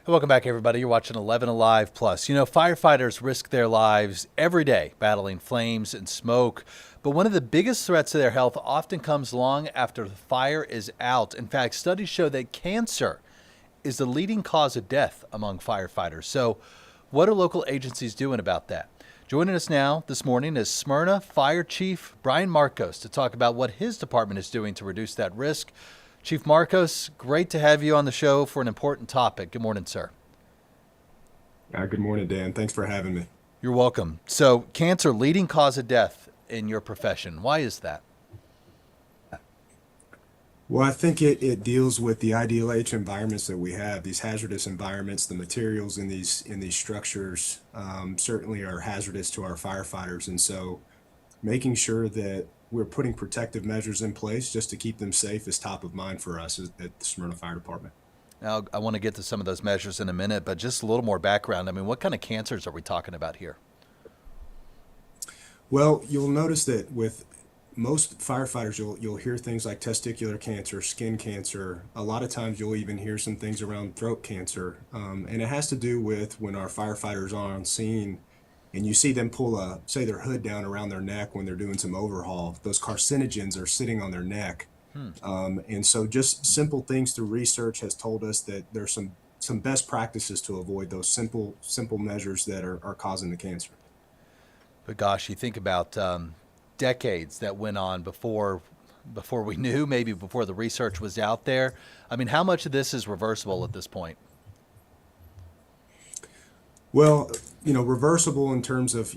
Welcome back, everybody. You're watching 11 Alive Plus. You know, firefighters risk their lives every day battling flames and smoke. But one of the biggest threats to their health often comes long after the fire is out. In fact, studies show that cancer is the leading cause of death among firefighters. So, what are local agencies doing about that? Joining us now this morning is Smyrna Fire Chief Brian Marcos to talk about what his department is doing to reduce that risk. Chief Marcos, great to have you on the show for an important topic. Good morning, sir. Good morning, Dan. Thanks for having me. You're welcome. So, cancer, leading cause of death in your profession. Why is that? Well, I think it deals with the ideal H environments that we have. These hazardous environments, the materials in these structures certainly are hazardous to our firefighters, and so making sure that we're putting protective measures in place just to keep them safe is top of mind for us at the Smyrna Fire Department. Now, I want to get to some of those measures in a minute, but just a little more background. I mean, what kind of cancers are we talking about here? Well, you'll notice that with most firefighters, you'll hear things like testicular cancer, skin cancer. A lot of times, you'll even hear some things around throat cancer, and it has to do with when our firefighters are on scene, and you see them pull say their hood down around their neck when they're doing some overhaul. Those carcinogens are sitting on their neck, Hmm. and so just simple things through research has told us that there's some best practices to avoid those simple measures that are causing the cancer. But gosh, you think about decades that went on before we knew, maybe before the research was out there. I mean, how much of this is reversible at this point? Well, reversible in terms of,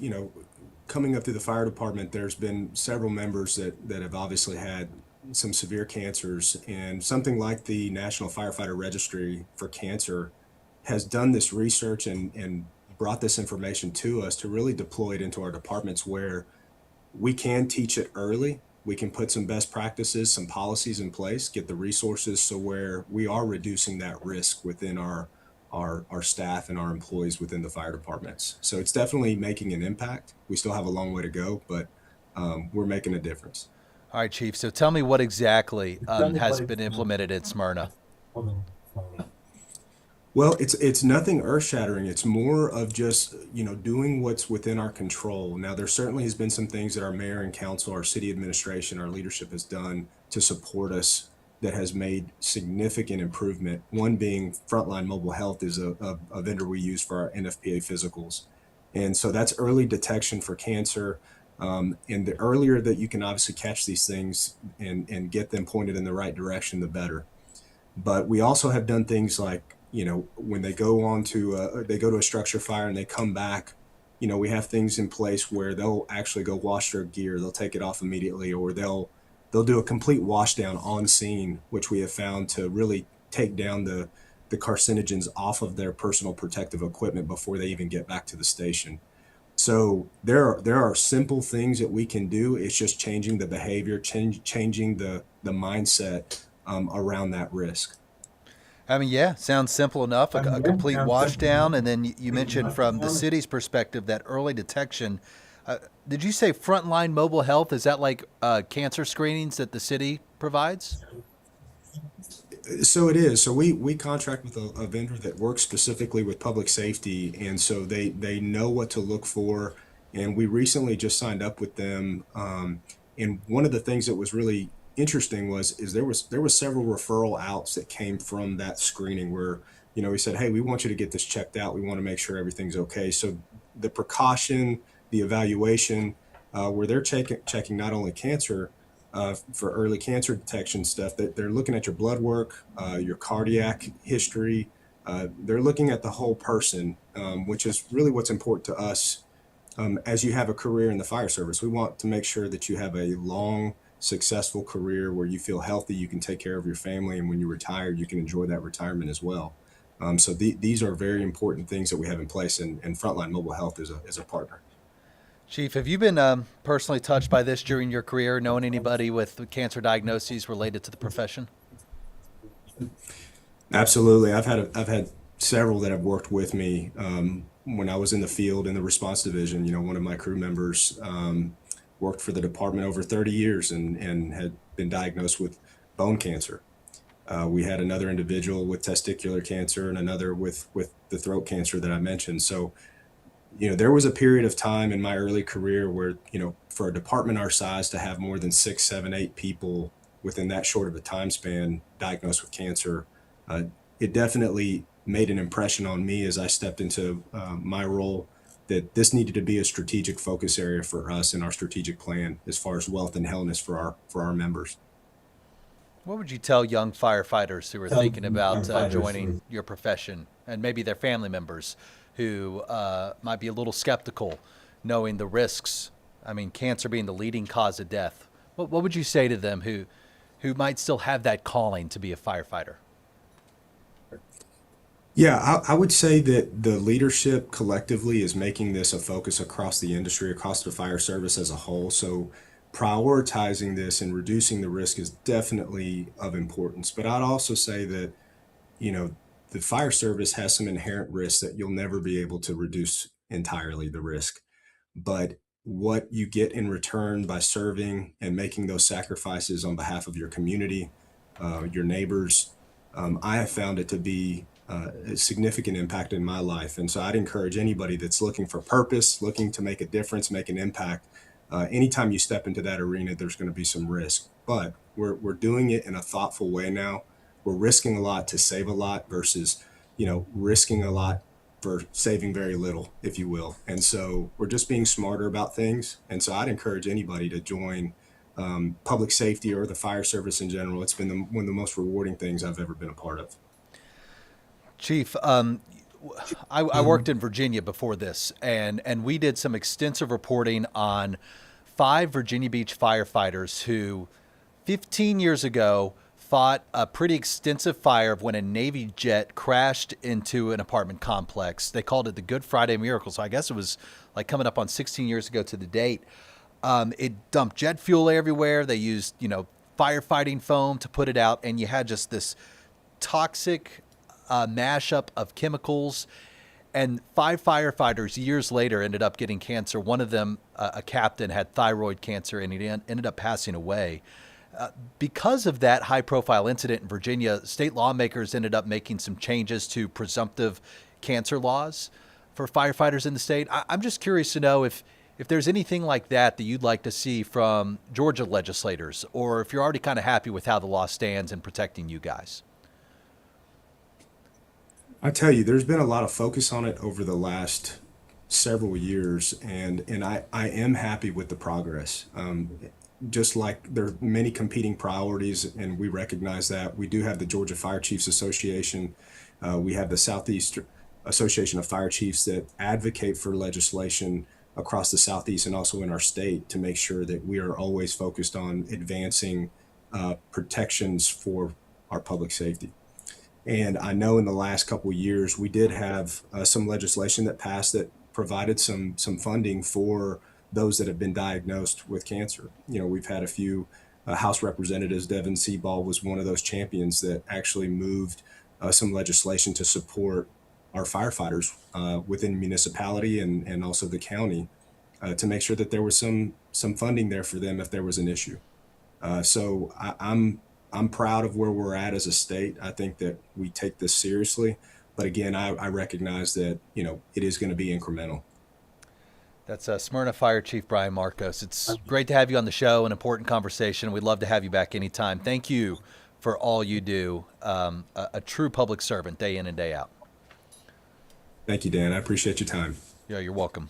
coming up through the fire department, there's been several members that have obviously had some severe cancers, and something like the National Firefighter Registry for Cancer has done this research and brought this information to us to really deploy it into our departments where we can teach it early. We can put some best practices, some policies in place, get the resources so where we are reducing that risk within our staff and our employees within the fire departments. So it's definitely making an impact. We still have a long way to go, but we're making a difference. All right, Chief. So tell me what exactly has been implemented in Smyrna. Well, it's nothing earth-shattering. It's more of just, doing what's within our control. Now, there certainly has been some things that our mayor and council, our city administration, our leadership has done to support us that has made significant improvement. One being Frontline Mobile Health is a vendor we use for our NFPA physicals. And so that's early detection for cancer. And the earlier that you can obviously catch these things and get them pointed in the right direction, the better. But we also have done things like, when they go on to they go to a structure fire and they come back, we have things in place where they'll actually go wash their gear. They'll take it off immediately, or they'll do a complete wash down on scene, which we have found to really take down the carcinogens off of their personal protective equipment before they even get back to the station. So there are simple things that we can do. It's just changing the behavior, changing the mindset around that risk. I mean, yeah, sounds simple enough. A complete wash down, and then you mentioned from the city's perspective that early detection. Did you say frontline mobile health? Is that like cancer screenings that the city provides? So it is. So we contract with a vendor that works specifically with public safety, and so they know what to look for. And we recently just signed up with them. And one of the things that was really interesting is there was several referral outs that came from that screening where we said, hey, we want you to get this checked out. We want to make sure everything's okay. So the precaution, the evaluation, where they're checking not only cancer for early cancer detection stuff, that they're looking at your blood work, your cardiac history. They're looking at the whole person, which is really what's important to us. As you have a career in the fire service, we want to make sure that you have a long, successful career where you feel healthy, you can take care of your family, and when you retire, you can enjoy that retirement as well. So these are very important things that we have in place, and Frontline Mobile Health is a partner. Chief, have you been personally touched by this during your career, knowing anybody with cancer diagnoses related to the profession? Absolutely. I've had several that have worked with me when I was in the field in the response division. One of my crew members worked for the department over 30 years and had been diagnosed with bone cancer. We had another individual with testicular cancer and another with the throat cancer that I mentioned. So, there was a period of time in my early career where, for a department our size to have more than 6, 7, 8 people within that short of a time span diagnosed with cancer, uh, it definitely made an impression on me as I stepped into my role that this needed to be a strategic focus area for us in our strategic plan as far as wealth and wellness for our members. What would you tell young firefighters who are thinking about joining your profession, and maybe their family members who might be a little skeptical, knowing the risks? I mean, cancer being the leading cause of death. What would you say to them who might still have that calling to be a firefighter? Yeah, I would say that the leadership collectively is making this a focus across the industry, across the fire service as a whole. So prioritizing this and reducing the risk is definitely of importance. But I'd also say that, you know, the fire service has some inherent risks that you'll never be able to reduce entirely the risk. But what you get in return by serving and making those sacrifices on behalf of your community, your neighbors, I have found it to be a significant impact in my life. And so I'd encourage anybody that's looking for purpose, looking to make a difference, make an impact. Anytime you step into that arena, there's going to be some risk, but we're doing it in a thoughtful way now. We're risking a lot to save a lot versus, risking a lot for saving very little, if you will. And so we're just being smarter about things. And so I'd encourage anybody to join public safety or the fire service in general. It's been one of the most rewarding things I've ever been a part of. Chief, I worked in Virginia before this, and we did some extensive reporting on 5 Virginia Beach firefighters who 15 years ago fought a pretty extensive fire when a Navy jet crashed into an apartment complex. They called it the Good Friday Miracle. So I guess it was like coming up on 16 years ago to the date. It dumped jet fuel everywhere. They used, firefighting foam to put it out. And you had just this toxic mashup of chemicals. And 5 firefighters years later ended up getting cancer. One of them, a captain, had thyroid cancer, and he ended up passing away. Because of that high-profile incident in Virginia, state lawmakers ended up making some changes to presumptive cancer laws for firefighters in the state. I'm just curious to know if there's anything like that you'd like to see from Georgia legislators, or if you're already kind of happy with how the law stands in protecting you guys. I tell you, there's been a lot of focus on it over the last several years, and I am happy with the progress. Just like there are many competing priorities, and we recognize that. We do have the Georgia Fire Chiefs Association. We have the Southeast Association of Fire Chiefs that advocate for legislation across the Southeast and also in our state to make sure that we are always focused on advancing protections for our public safety. And I know in the last couple of years, we did have some legislation that passed that provided some funding for those that have been diagnosed with cancer. We've had a few House representatives. Devin Seaball was one of those champions that actually moved some legislation to support our firefighters within municipality and also the county to make sure that there was some funding there for them if there was an issue. So I'm proud of where we're at as a state. I think that we take this seriously, but again, I recognize that it is going to be incremental. That's Smyrna Fire Chief Brian Marcos. It's great to have you on the show. An important conversation. We'd love to have you back anytime. Thank you for all you do. A true public servant, day in and day out. Thank you, Dan. I appreciate your time. Yeah, you're welcome.